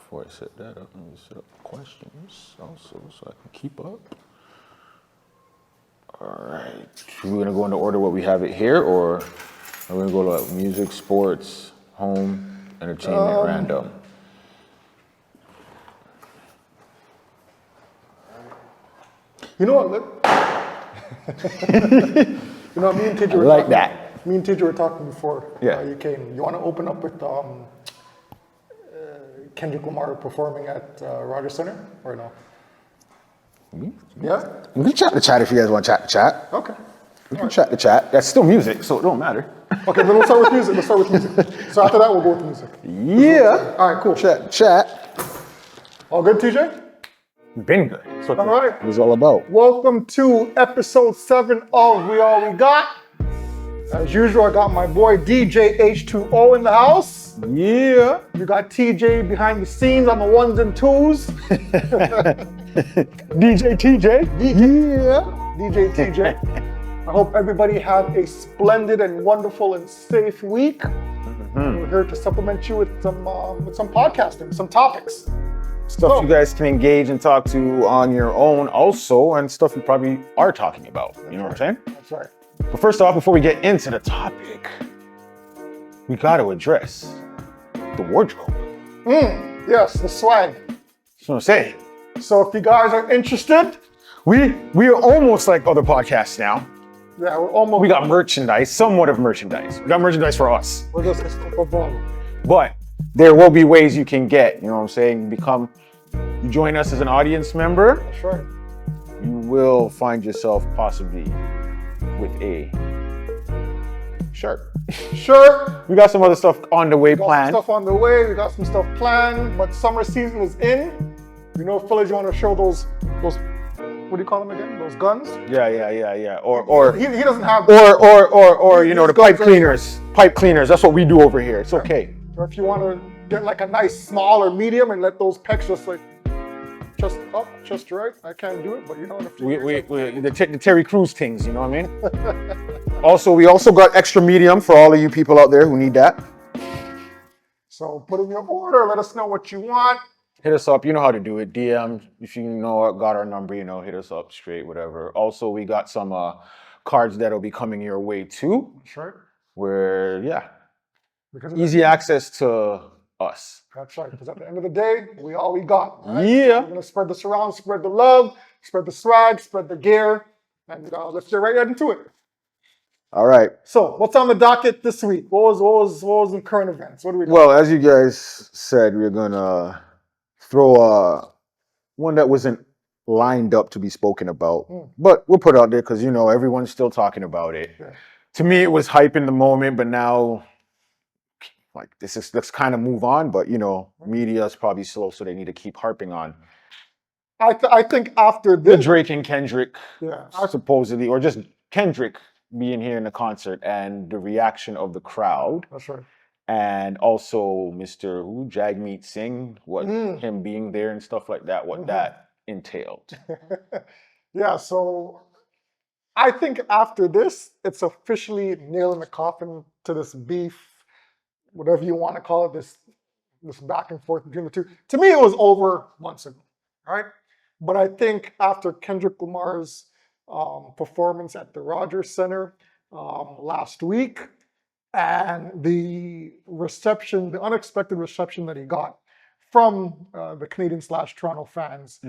Before I set that up, let me set up questions also so I can keep up. All right. We're going to go in the order what we have it here, or are we going to go to music, sports, home, entertainment, random? You know what? You know, me and TJ were like talking. that. Me and TJ were talking before Yeah. you came. You want to open up with Kendrick Lamar performing at Rogers Center, or no? Yeah. We can chat the chat if you guys want to chat the chat. Okay. We can chat the chat. That's still music, so it don't matter. Okay, then let's start with music. Let's start with music. So after that, we'll go with music. Yeah. All right, cool. Chat. All good, TJ? Been good. That's what All right. it was all about. Welcome to episode 7 of We All We Got. As usual, I got my boy DJ H2O in the house. Yeah. You got TJ behind the scenes on the ones and twos. DJ TJ. Yeah. DJ TJ. I hope everybody had a splendid and wonderful and safe week. We're here to supplement you with some podcasting, some topics. Stuff you guys can engage and talk to on your own also, and stuff you probably are talking about. You know what I'm saying? That's right. But first off, before we get into the topic, we got to address the wardrobe. Yes, the swag. That's what I'm saying. So if you guys are interested, We are almost like other podcasts now. yeah, we're almost. We got merchandise, somewhat of merchandise. We got merchandise for us. We're just a step above. But there will be ways you can get, you know what I'm saying, you join us as an audience member, That's right. you will find yourself possibly with a shirt. Sure. We got some other stuff on the way We got planned. some stuff on the way. We got some stuff planned, but summer season is in. You know, fellas, you want to show those, what do you call them again? Those guns? Yeah. Or He doesn't have. you know, the pipe guns are- cleaners. Pipe cleaners, that's what we do over here. It's okay. Or if you want to get like a nice small or medium and let those pecs just like, just up, just right. I can't do it, but you know, in a few years, The Terry Crews things, you know what I mean? We also got extra medium for all of you people out there who need that. So put in your order. Let us know what you want. Hit us up. You know how to do it. DM, if you know, got our number, you know, hit us up straight, whatever. Also, we got some cards that'll be coming your way too. Sure. Where, Because easy access to us. That's right. Because at the end of the day, we all we got. Right? Yeah. So we're gonna spread this around, spread the love, spread the swag, spread the gear, and let's get right into it. All right. So, what's on the docket this week? What was in current events? What do we got? Well, as you guys said, we're gonna throw one that wasn't lined up to be spoken about, but we'll put it out there because, you know, everyone's still talking about it. Yeah. To me, it was hype in the moment, but now, like, let's kind of move on. But, you know, media is probably slow, so they need to keep harping on I think after the this, Drake and Kendrick, yeah, supposedly, or just Kendrick being here in the concert and the reaction of the crowd. that's right. And also Mr. Jagmeet Singh, him being there and stuff like that, what that entailed. Yeah, so I think after this, it's officially nail in the coffin to this beef, whatever you want to call it, this back and forth between the two. To me, it was over months ago, right? But I think after Kendrick Lamar's performance at the Rogers Center last week, and the reception, the unexpected reception that he got from the Canadian/Toronto fans,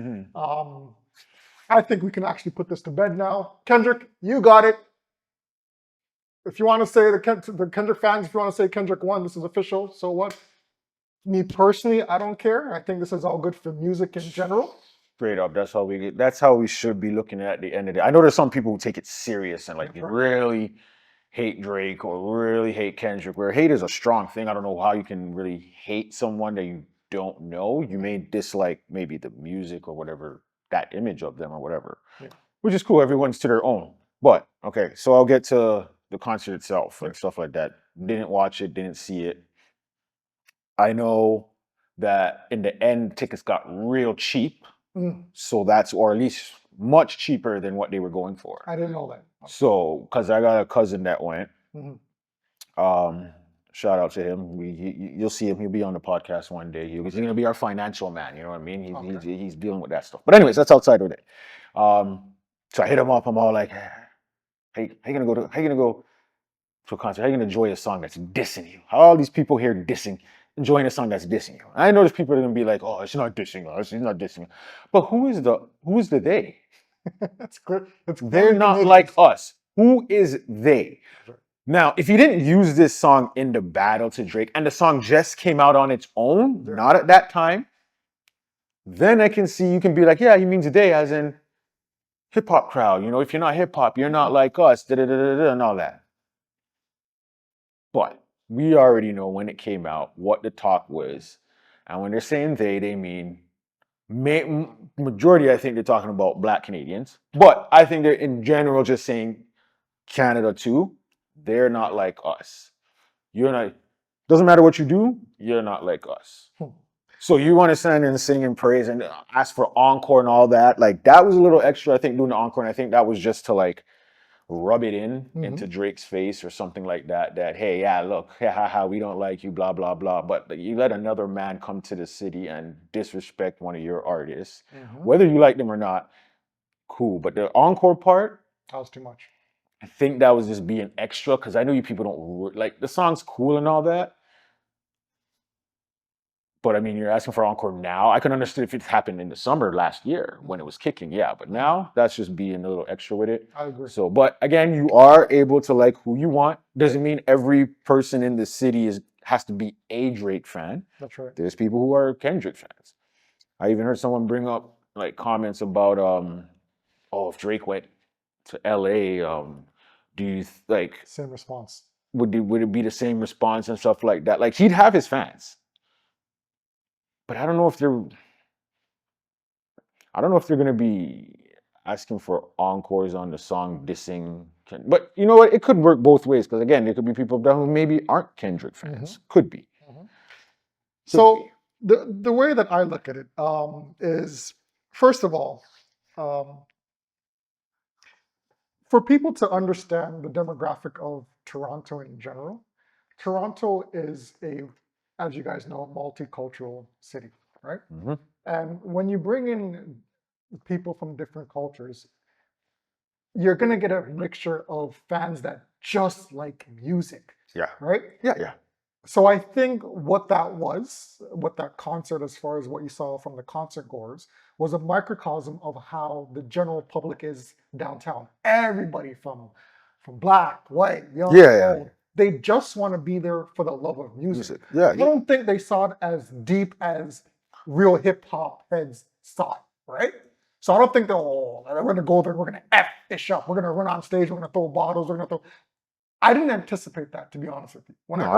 I think we can actually put this to bed now. Kendrick, you got it. If you want to say the Kendrick fans, if you want to say Kendrick won, this is official. So what? Me personally, I don't care. I think this is all good for music in general. Straight up, that's how we should be looking at the end of it. I know there's some people who take it serious and like really hate Drake or really hate Kendrick, where hate is a strong thing. I don't know how you can really hate someone that you don't know. You may dislike maybe the music or whatever, that image of them or whatever, which is cool. Everyone's to their own. But, okay, so I'll get to the concert itself and stuff like that. Didn't watch it, didn't see it. I know that in the end, tickets got real cheap. So that's, or at least much cheaper than what they were going for. I didn't know that. So, because I got a cousin that went. Shout out to him. You'll see him. He'll be on the podcast one day. He's going to be our financial man. You know what I mean? He's dealing with that stuff. But anyways, that's outside of it. So I hit him up. I'm all like, hey, how you gonna go to a concert? How you gonna enjoy a song that's dissing you? How all these people here dissing, enjoying a song that's dissing you? I know there's people that are gonna be like, oh, it's not dissing us. It's not dissing. But who is the they? That's good. They're not like us. Who is they? Now, if you didn't use this song in the battle to Drake, and the song just came out on its own, not at that time, then I can see you can be like, yeah, he means they, as in hip hop crowd. You know, if you're not hip hop, you're not like us, and all that. But we already know when it came out what the talk was, and when they're saying they mean majority. I think they're talking about Black Canadians, but I think they're in general just saying Canada too. They're not like us. You're not. Doesn't matter what you do. You're not like us. So you want to stand and sing and praise and ask for encore and all that. Like that was a little extra. I think doing the encore, and I think that was just to like rub it into Drake's face or something like that. That hey, yeah, look, we don't like you, blah blah blah. But you let another man come to the city and disrespect one of your artists, whether you like them or not. Cool, but the encore part, that was too much. I think that was just being extra because I know you people don't like the song's cool and all that. But I mean, you're asking for encore now. I can understand if it happened in the summer last year when it was kicking, yeah. But now that's just being a little extra with it. I agree. So, but again, you are able to like who you want. Doesn't mean every person in the city has to be a Drake fan. That's right. There's people who are Kendrick fans. I even heard someone bring up like comments about if Drake went to LA, do you like same response? Would it be the same response and stuff like that? Like he'd have his fans. But I don't know if they're going to be asking for encores on the song dissing. But you know what? It could work both ways because again, there could be people who maybe aren't Kendrick fans. Could be. So the way that I look at it is, first of all, for people to understand the demographic of Toronto in general, Toronto is as you guys know, multicultural city, right? And when you bring in people from different cultures, you're going to get a mixture of fans that just like music. Yeah. Right? Yeah. So I think what that concert, as far as what you saw from the concert goers, was a microcosm of how the general public is downtown. Everybody from black, white, young, old. They just want to be there for the love of music. Yeah. I don't think they saw it as deep as real hip hop heads saw it, right? So I don't think we're going to go there, we're going to F this up, we're going to run on stage, we're going to throw bottles, we're going to throw... I didn't anticipate that, to be honest with you. When I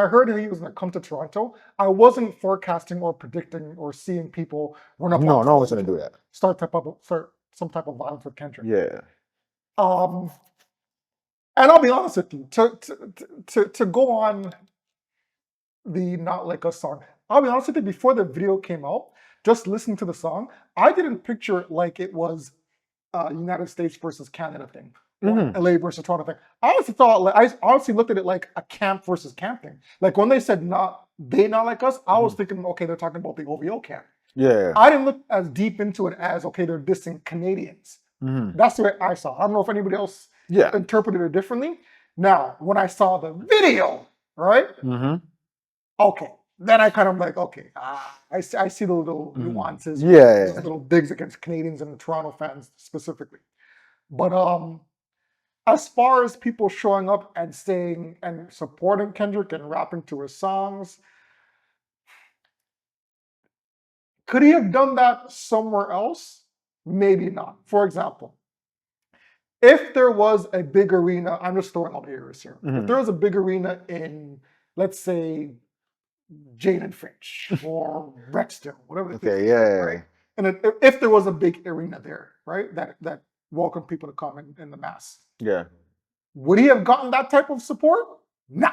heard he was going to come to Toronto, I wasn't forecasting or predicting or seeing people run up. No one's going to do that. Start some type of violence with Kendrick. Yeah. And I'll be honest with you, to go on the Not Like Us song, I'll be honest with you, before the video came out, just listening to the song, I didn't picture it like it was United States versus Canada thing. LA versus Toronto thing. I honestly looked at it like a camp versus camp thing. Like when they said not like us, I was thinking, okay, they're talking about the OVO camp. Yeah. I didn't look as deep into it as, okay, they're dissing Canadians. That's the way I saw it. I don't know if anybody else interpreted it differently. Now, when I saw the video, right? Okay. Then I kind of like, okay, I see the little nuances. Little digs against Canadians and the Toronto fans specifically. But as far as people showing up and saying and supporting Kendrick and rapping to his songs, could he have done that somewhere else? Maybe not. For example, if there was a big arena, I'm just throwing out areas here. If there was a big arena in, let's say, Jane and Finch or Rexdale, whatever the case, right? And if there was a big arena there, right, that welcomed people to come in the mass. Yeah. Would he have gotten that type of support? Nah.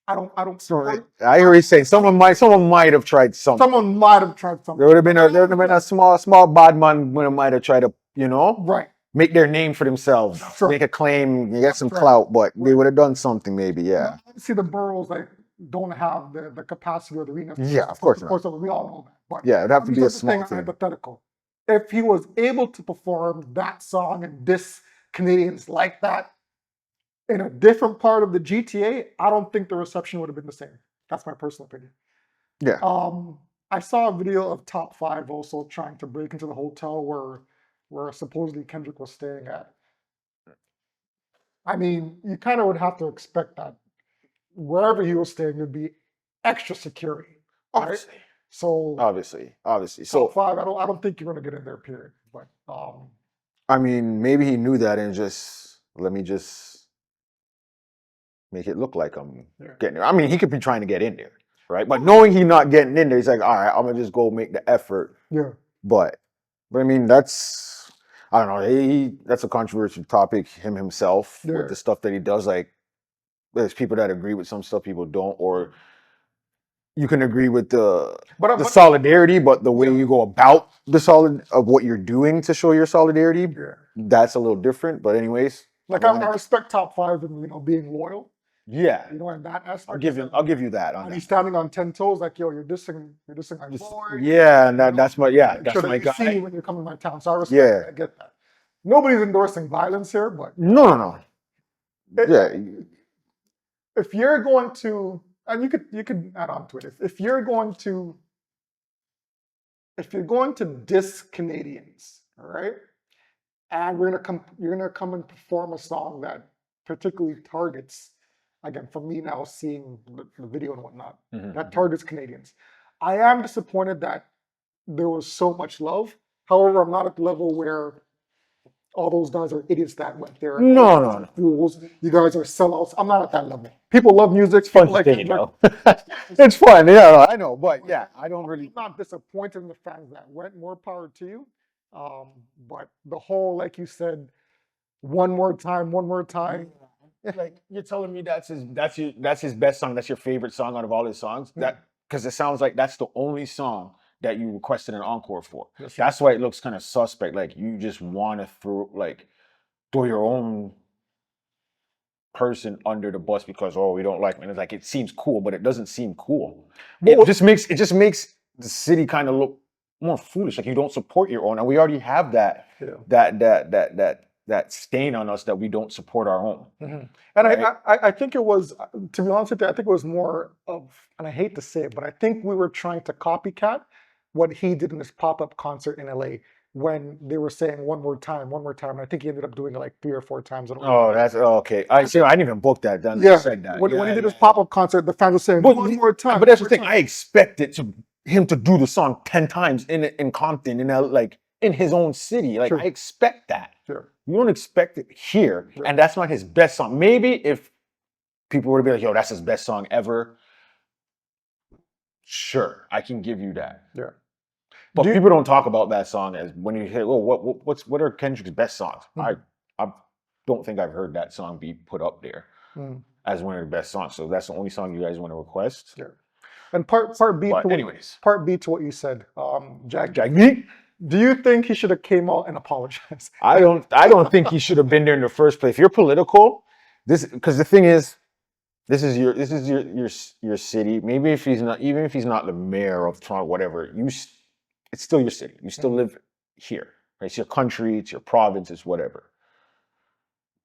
I don't. So I hear you saying someone might have tried something. Someone might have tried something. There would have been a small bad man when it might have tried to, right, make their name for themselves, make a claim, get some clout, but they would have done something maybe, yeah. see the boroughs like don't have the capacity or the arena. Yeah, of course not. We all know that. But Yeah, it'd have to I'm be a just small saying thing. hypothetical. If he was able to perform that song and diss Canadians like that in a different part of the GTA, I don't think the reception would have been the same. That's my personal opinion. Yeah. I saw a video of Top 5 also trying to break into the hotel where supposedly Kendrick was staying at. I mean, you kind of would have to expect that wherever he was staying would be extra security, right? Obviously. So Obviously. Top 5, I don't think you're gonna get in there, period. But I mean, maybe he knew that and just let me just make it look like I'm getting there. I mean, he could be trying to get in there, right? But knowing he's not getting in there, he's like, all right, I'm gonna just go make the effort. yeah, But I mean, that's I don't know. That's a controversial topic. Himself with the stuff that he does. Like, there's people that agree with some stuff, people don't, or you can agree with the solidarity, but the way you go about the solid of what you're doing to show your solidarity, that's a little different. But anyways, like I respect Top 5 and being loyal. Yeah, in that aspect. I'll give you that. And he's standing on 10 toes, like, yo, you're dissing my boy. Yeah, and that's my that's my guy. See when you come to my town, so I respect that. I get that. Nobody's endorsing violence here, but no. If you're going to, and you could add on to it. If you're going to diss Canadians, all right, and you're gonna come and perform a song that particularly targets. Again, for me now, seeing the video and whatnot, that targets Canadians. I am disappointed that there was so much love. However, I'm not at the level where all those guys are idiots that went there. No. Fools. You guys are sellouts. I'm not at that level. People love music. It's fun to say, it's fun. Yeah, I know. But yeah, I don't really. I'm not disappointed in the fans that went. More power to you. But the whole, like you said, one more time. Like, you're telling me that's his best song, that's your favorite song out of all his songs? That because it sounds like that's the only song that you requested an encore for. That's why it looks kind of suspect. Like, you just want to throw your own person under the bus because we don't like him. And it's like, it seems cool, but it doesn't seem cool. It just makes the city kind of look more foolish. Like, you don't support your own, and we already have that stain on us that we don't support our own. And right? I think it was, to be honest with you, I think it was more of, and I hate to say it, but I think we were trying to copycat what he did in his pop-up concert in LA when they were saying one more time. And I think he ended up doing it like 3 or 4 times. That's okay. I didn't even book that. Said that. When he did his pop-up concert, the fans were saying one more time. But that's the thing. I expected him to do the song 10 times in Compton, in his own city. Like, I expect that. Sure. You don't expect it here, and that's not his best song. Maybe if people were to be like, yo, that's his best song ever, sure, I can give you that. Yeah. But people don't talk about that song as when you hear, what are Kendrick's best songs? I don't think I've heard that song be put up there as one of the best songs. So that's the only song you guys want to request. Yeah. And part B. Part B to what you said, Jag. Do you think he should have came out and apologized? I don't think he should have been there in the first place. If you're political, because the thing is, this is your city. Maybe if he's not, even if he's not the mayor of Toronto, whatever, it's still your city. You still live here. Right? It's your country. It's your province. It's whatever.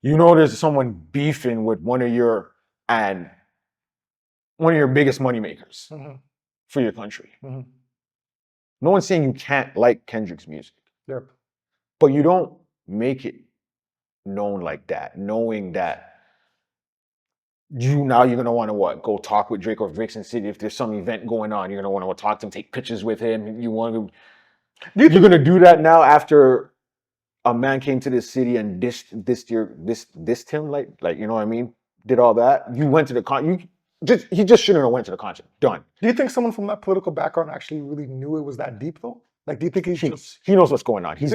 There's someone beefing with one of your biggest moneymakers for your country. No one's saying you can't like Kendrick's music. Yep. But you don't make it known like that, knowing that you're going to want to go talk with Drake or Vixen City. If there's some event going on, you're going to want to talk to him, take pictures with him. You're going to do that now after a man came to this city and dissed him, like you know what I mean? Did all that. You went to the he just shouldn't have went to the concert. Done. Do you think someone from that political background actually really knew it was that deep though? Like, do you think he knows what's going on? He's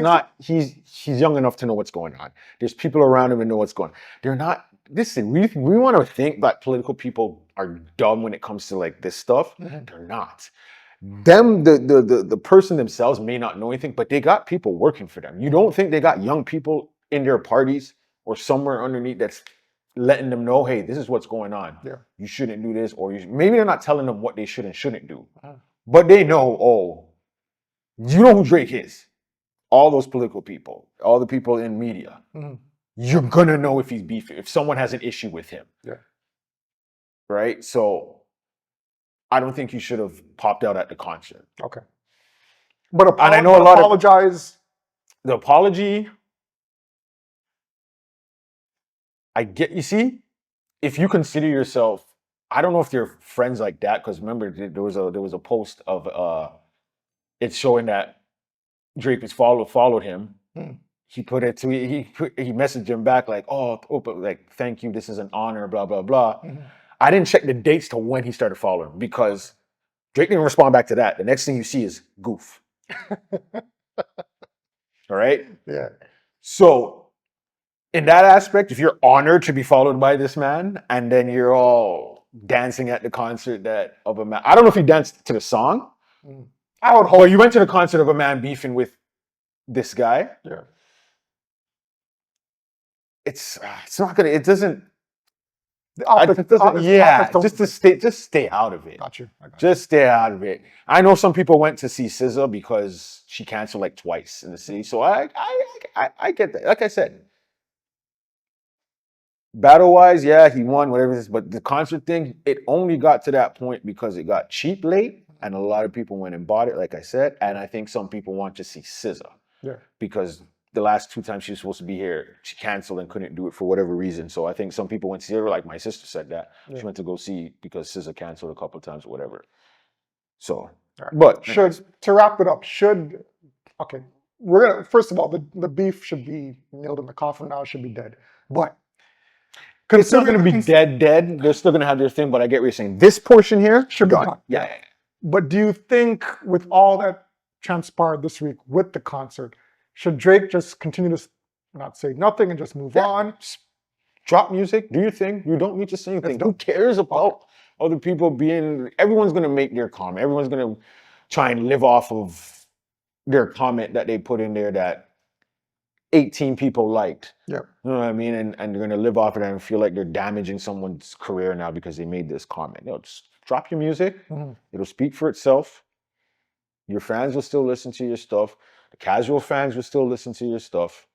young enough to know what's going on. There's people around him that know what's going on. They're not. Listen, we want to think that political people are dumb when it comes to like this stuff. They're not. The person themselves may not know anything, but they got people working for them. You don't think they got young people in their parties or somewhere underneath that's letting them know, hey, this is what's going on. Yeah. You shouldn't do this, or maybe they're not telling them what they should and shouldn't do, Uh-huh. but they know, oh, you know who Drake is. All those political people, all the people in media, you're gonna know if he's beefing, if someone has an issue with him. Yeah. Right? So I don't think you should have popped out at the concert. Okay. But And I know a lot apologize. The apology, I get, you see, if you consider yourself, I don't know if they're friends like that, because remember there was a post of it's showing that Drake was followed him. He put it to he messaged him back like, oh, but like, thank you, this is an honor, blah blah blah. I didn't check the dates to when he started following, because Drake didn't respond back to that. The next thing you see is goof. All right? Yeah. So in that aspect, if you're honored to be followed by this man, and then you're all dancing at the concert of a man, I don't know if you danced to the song. I would hope. Or you went to the concert of a man beefing with this guy. Yeah. It's not gonna. It doesn't. Just stay out of it. Got you. Just stay out of it. I know some people went to see SZA because she canceled like twice in the city. So I get that. Like I said, battle-wise, yeah, he won, whatever it is. But the concert thing, it only got to that point because it got cheap late, and a lot of people went and bought it, like I said. And I think some people want to see SZA. Yeah. Because the last 2 times she was supposed to be here, she canceled and couldn't do it for whatever reason. So I think some people went to see her, like my sister said that. Yeah. She went to go see because SZA canceled a couple of times or whatever. So, right. But to wrap it up, okay, we're gonna, first of all, the beef should be nailed in the coffin now, it should be dead. But it's not going to be dead. They're still going to have their thing, but I get what you're saying. This portion here should be gone. Yeah. But do you think with all that transpired this week with the concert, should Drake just continue to not say nothing and just move on? Drop music, do your thing. You don't need to say anything. Who cares about other people being... Everyone's going to make their comment. Everyone's going to try and live off of their comment that they put in there that 18 people liked. Yeah. You know what I mean? And they're going to live off of that and feel like they're damaging someone's career now because they made this comment. Just drop your music. It'll speak for itself. Your fans will still listen to your stuff. The casual fans will still listen to your stuff.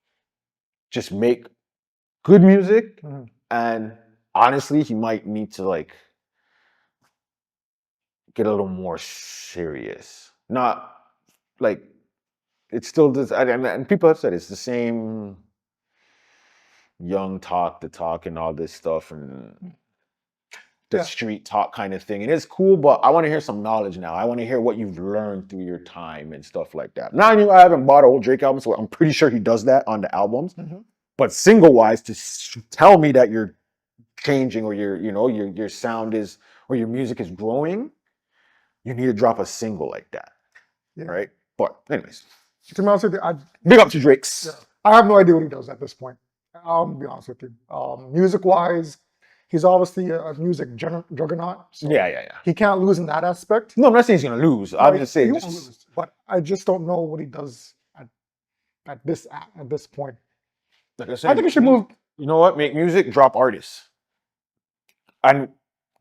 Just make good music. And honestly, he might need to like get a little more serious. Not like it's still this, and people have said it's the same young talk, the talk and all this stuff and the street talk kind of thing. And it's cool, but I want to hear some knowledge now. I want to hear what you've learned through your time and stuff like that. Now, I haven't bought a whole Drake album, so I'm pretty sure he does that on the albums. But single-wise, to tell me that you're changing or your sound is, or your music is growing, you need to drop a single like that. Yeah. Right? But anyways. To be honest with you, big up to Drake's. Yeah. I have no idea what he does at this point. I'll be honest with you. Music-wise, he's obviously a music juggernaut. So yeah. He can't lose in that aspect. No, I'm not saying he's going to lose. I'm just saying. He won't lose, but I just don't know what he does at this point. Like I said, I think he should move. You know what? Make music, drop artists. And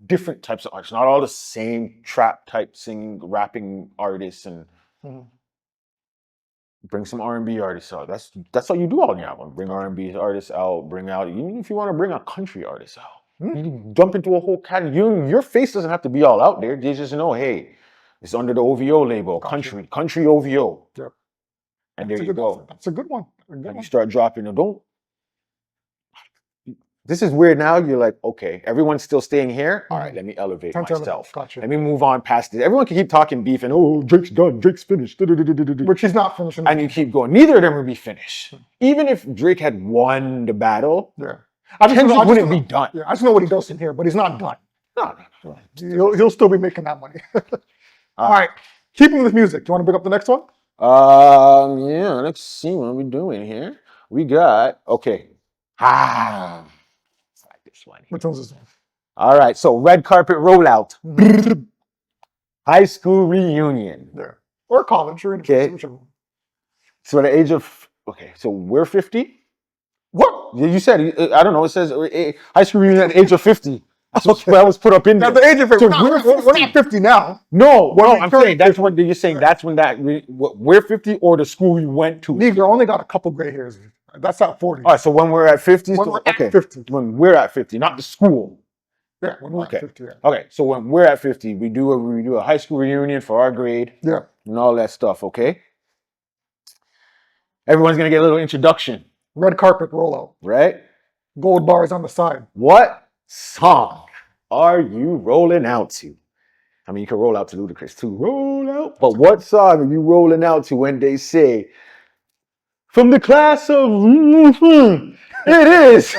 different types of artists. Not all the same trap type singing, rapping artists, and bring some R&B artists out. That's what you do on your album. Bring R&B artists out, bring out, even if you want to bring a country artist out. You jump into a whole category. Your face doesn't have to be all out there. They just know, hey, it's under the OVO label, country OVO. Yep. And there you go. That's a good one. You start dropping them. This is weird now. You're like, okay, everyone's still staying here. All right, let me elevate myself. Gotcha. Let me move on past this. Everyone can keep talking beef and, oh, Drake's done, Drake's finished. Which he's not finishing. And you keep going. Neither of them will be finished. Even if Drake had won the battle, Kendrick wouldn't be done. Yeah, I just know what he does in here, but he's not done. No. He'll still be making that money. All right, keeping with music. Do you want to bring up the next one? Yeah, let's see what we're doing here. We got, okay. I like this one. Which one's this one? All right, so red carpet rollout. High school reunion. Yeah. Or college. Okay. So at the age of, so we're 50? What? You said, I don't know, it says high school reunion at the age of 50. That's what was put up in there. At the age of 50. So We're not 50 now. No, When no, we I'm turn saying that's 50. when you're saying that's when we're 50 or the school you went to. Negro only got a couple gray hairs. That's not 40. All right, so when we're at 50, When so, we're okay, at 50. when we're at 50, not the school. Yeah, when we're Okay. at 50. Yeah. Okay, so when we're at 50, we do a high school reunion for our grade Yeah. and all that stuff, okay? Everyone's gonna get a little introduction, Red carpet rollout. right? Gold bars on the side. What song are you rolling out to? I mean, you can roll out to Ludacris too. Roll out. But what song are you rolling out to when they say, from the class of, it is.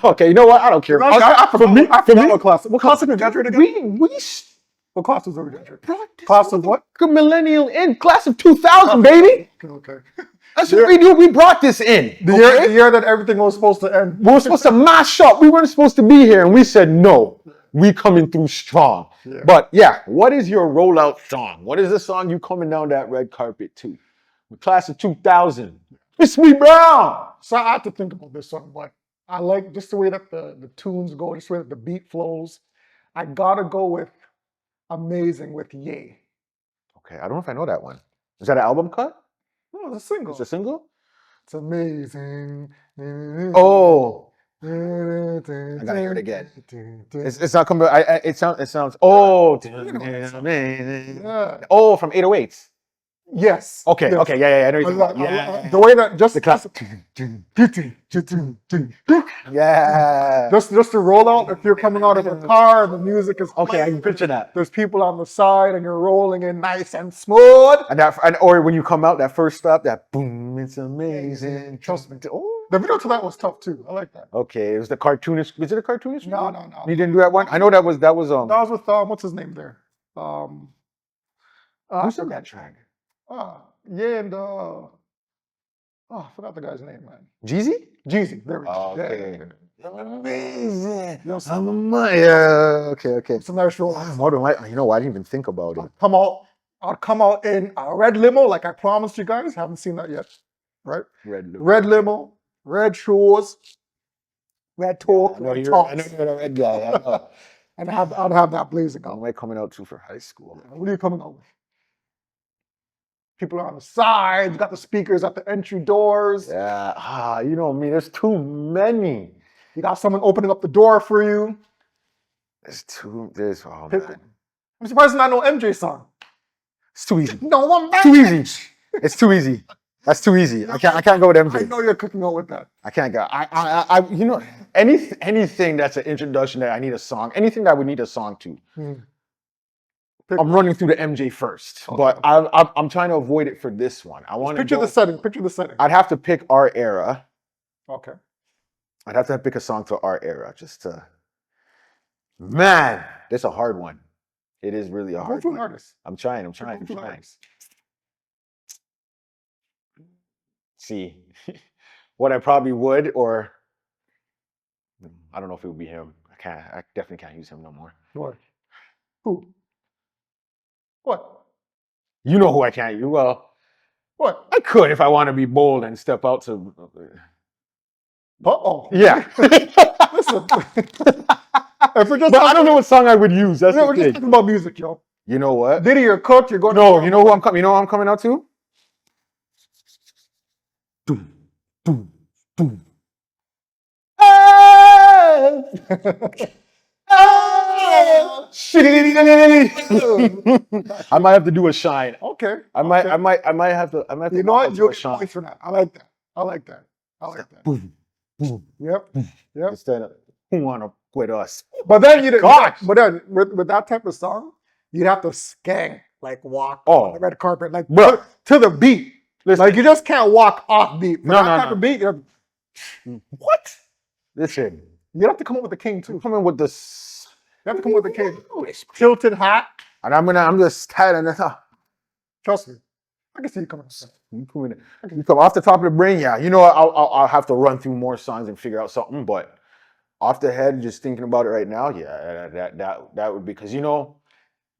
Okay, you know what? I don't care. I forgot what class. What class did we graduate again? What class was we graduate? Class of what? Millennial in class of 2000, baby. Okay. That's what we do. We brought this in. The year that everything was supposed to end. We were supposed to mash up. We weren't supposed to be here, and we said no. We coming through strong. Yeah. But yeah, what is your rollout song? What is the song you coming down that red carpet to? The class of 2000. It's me, Brown. So I had to think about this one, but I like just the way that the tunes go, just the way that the beat flows. I gotta go with Amazing with Ye. Okay, I don't know if I know that one. Is that an album cut? No, it's a single. It's a single? It's amazing. Oh. I gotta hear it again. It's not coming. It sounds. Oh, amazing. Yeah. Oh, from 808s. Yes. Okay. Yes. Okay. Yeah. I know you're talking about. Yeah. The way that just The class. Yeah. Just to roll out if you're coming out of a car and the music is Okay, I playing, can picture that. there's people on the side and you're rolling in nice and smooth. Or when you come out, that first stop, that boom, it's amazing. Trust me. Oh. The video to that was tough too. I like that. Okay, it was the cartoonist. Was it a cartoonist? No. You didn't do that one? I know that was That was with what's his name there? Who's on that track? Yeah, and I forgot the guy's name, man. Jeezy? Jeezy. There we go. Okay. Yeah. Amazing. Yes. Yeah. Okay. It's a nice roll. You know, I didn't even think about it. I'll come out in a red limo, like I promised you guys. Haven't seen that yet, right? Red limo, red shoes, red talk. I know you're a red guy. I know. And I'd have that blazing What out. am I coming out to for high school? What are you coming out with? People are on the sides, got the speakers at the entry doors. Yeah. You know me. There's too many. You got someone opening up the door for you. Oh man. I'm surprised I know MJ song. It's too easy. No, I'm back. Too easy. It's too easy. That's too easy. I can't go with MJ. I know you're cooking out with that. I can't go. You know, anything that's an introduction that I need a song, anything that I would need a song to. I'm running through the MJ first, Okay. but I'm trying to avoid it for this one. I want to Picture the setting. I'd have to pick our era. Okay. I'd have to pick a song to our era, just to. Man, that's a hard one. It is really a Go hard to an one. artist. I'm trying. Go to an artist. See, what I probably would, or I don't know if it would be him. I definitely can't use him no more. What? Who? What? You know who I can't use. Well, What? I could if I want to be bold and step out to. Uh-oh. Yeah. Listen. If we're just But I don't know what song I would use. That's the we're just thing. talking about music, yo. You know what? Diddy or Cook, you're going No, you know who I'm coming. You know who I'm coming out to? Boom, boom, boom. I might have to do a shine. Okay. I might have to. You know what? You'll You'll get points for that. I like that. Boom, boom. Yep. Instead of who wanna quit us? But then Gosh. but then with that type of song, you'd have to skank, like walk on the red carpet, like Bruh. to the beat. Listen. Like you just can't walk off beat. For No, that type of beat, What? Listen, you have to come up with the king too. coming with this, You have to come up with the king. Tilted hat. and I'm just tired of Trust me. I can see you coming. You come off the top of the brain, yeah. You know, I'll have to run through more songs and figure out something, but off the head, just thinking about it right now, yeah, that would be, because you know,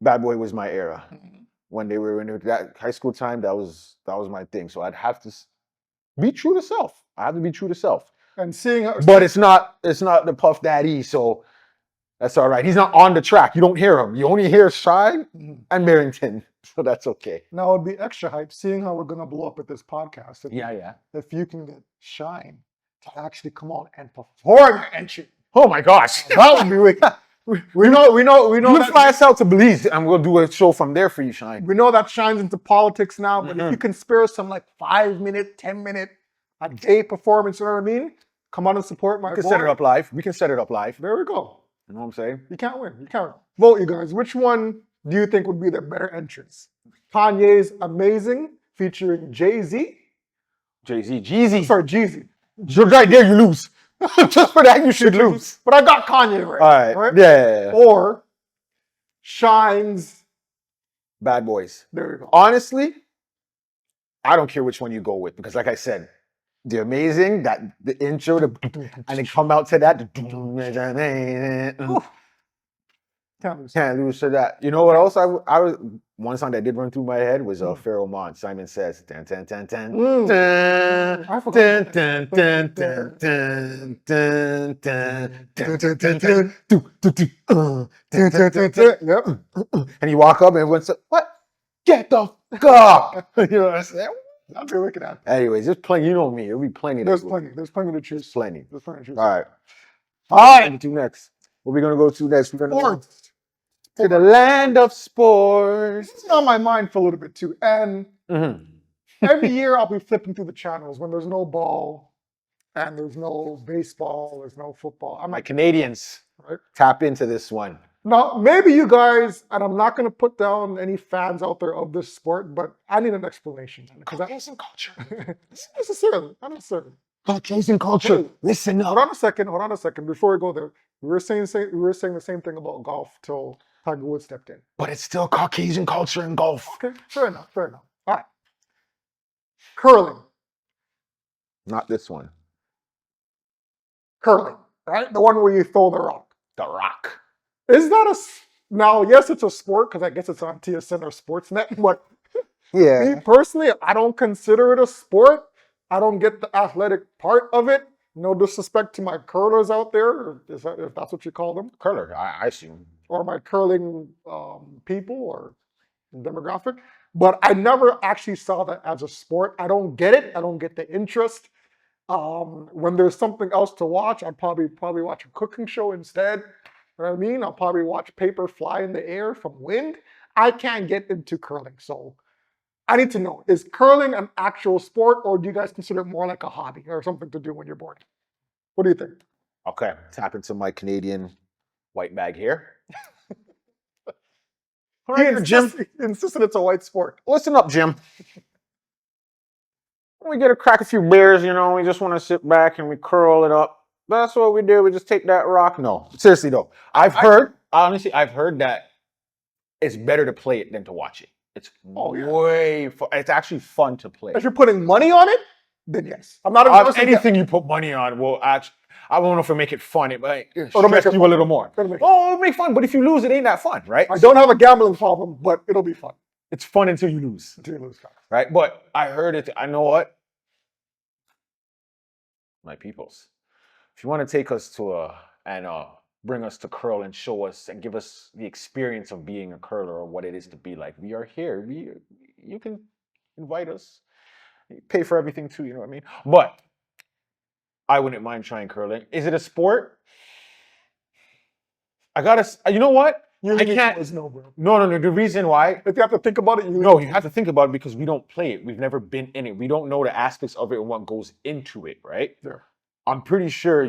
Bad Boy was my era. When they were in that high school time, that was my thing. So I'd have to be true to self. I have to be true to self. And seeing how, But it's not the Puff Daddy, so that's all right. He's not on the track. You don't hear him. You only hear Shine and Barrington, so that's okay. now it'd be extra hype seeing how we're gonna blow up at this podcast. Yeah. If you can get Shine to actually come on and perform your entry, Oh my gosh. that would be wicked. We know You fly us out to Belize, and we'll do a show from there for you, Shine. we know that Shine's into politics now, but if you can spare some like 5-minute, 10-minute a day performance, you know what I mean? Come on and support my We can boy. set it up live. We can set it up live. There we go. You know what I'm saying? You can't win. You can't win. Vote, you guys. Which one do you think would be the better entrance? Kanye's Amazing featuring Jay-Z. Jay-Z, Jeezy. Sorry, Jeezy. Right there, you lose. Just for that, you should lose. But I got Kanye right. All right. Yeah. Or Shine's Bad Boys. There we go. Honestly, I don't care which one you go with because, like I said, the Amazing, that the intro, and then come out to that. Can't lose to that. You know what else? I was one song that did run through my head was Pharaoh Monch. Simon Says, "Tan tan tan tan I forgot. tan tan tan tan tan tan tan tan tan tan." Yep. And you walk up and everyone's like, "What? Get the fuck up!" You know what I'm saying? That's what we can have. Anyways, there's plenty. You know me. There'll be plenty. There's plenty to choose. Plenty. There's plenty to choose. All right. All right. What to next? What are we gonna go to next? We're gonna go Sports. to the land of sports. It's on my mind for a little bit too. And every year I'll be flipping through the channels when there's no ball and there's no baseball, there's no football. I'm My like, Canadians, right? tap into this one. Now, maybe you guys, and I'm not going to put down any fans out there of this sport, but I need an explanation. Caucasian culture. Not necessarily. Caucasian culture. Listen Hold up. on a second. Before we go there, we were saying the same thing about golf till Tiger Woods stepped in. But it's still Caucasian culture in golf. Okay, fair enough. All right. Curling. Not this one. Curling, right? The one where you throw the rock. The Rock. Is that now, yes, it's a sport because I guess it's on TSN or Sportsnet, but me personally, I don't consider it a sport. I don't get the athletic part of it. No disrespect to my curlers out there, if that's what you call them. Curler, I assume. Or my curling people or demographic. But I never actually saw that as a sport. I don't get it. I don't get the interest. When there's something else to watch, I'd probably watch a cooking show instead. You know what I mean? I'll probably watch paper fly in the air from wind. I can't get into curling. So I need to know, is curling an actual sport or do you guys consider it more like a hobby or something to do when you're bored? What do you think? Okay, tap into my Canadian white bag here. All right, Jim. He insisted it's a white sport. Listen up, Jim. We get to crack a few beers, you know, we just want to sit back and we curl it up. That's what we do. We just take that rock. No, seriously though. I've heard that it's better to play it than to watch it. It's way fun. It's actually fun to play. If you're putting money on it, then yes. I'm not anything you put money on will actually. I don't know if it'll make it fun. It might it'll make stress you a little more. It'll make fun. But if you lose, it ain't that fun, right? I don't have a gambling problem, but it'll be fun. It's fun until you lose. Right? But I heard it. I know what? My peoples. If you want to take us to bring us to curl and show us and give us the experience of being a curler or what it is to be like, we are here. You can invite us. You pay for everything too, you know what I mean? But I wouldn't mind trying curling. Is it a sport? You know what? I can't. No, bro. No. The reason why. If you have to think about it, you have to think about it because we don't play it. We've never been in it. We don't know the aspects of it and what goes into it, right? Yeah. I'm pretty sure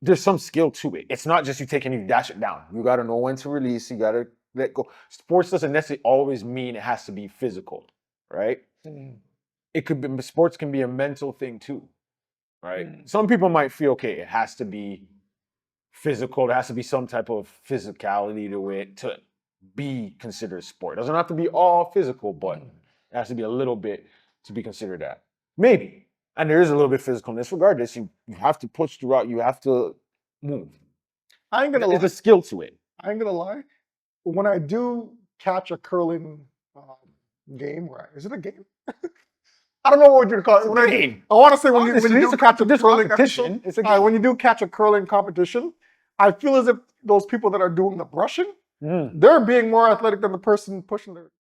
there's some skill to it. It's not just you take and you dash it down. You got to know when to release. You got to let go. Sports doesn't necessarily always mean it has to be physical, right? It could be, sports can be a mental thing too, right? Some people might feel, okay, it has to be physical. There has to be some type of physicality to it to be considered a sport. It doesn't have to be all physical, but it has to be a little bit to be considered that. Maybe. And there is a little bit of physicalness. Regardless, you have to push throughout. You have to move. I ain't gonna lie. There's a skill to it. I ain't gonna lie. When I do catch a curling game, is it a game? I don't know what you'd call it. When I want to say when you Honestly, do it's a catch a competition. curling Competition. episode, It's a game. when you do catch a curling competition, I feel as if those people that are doing the brushing, Mm. they're being more athletic than the person pushing their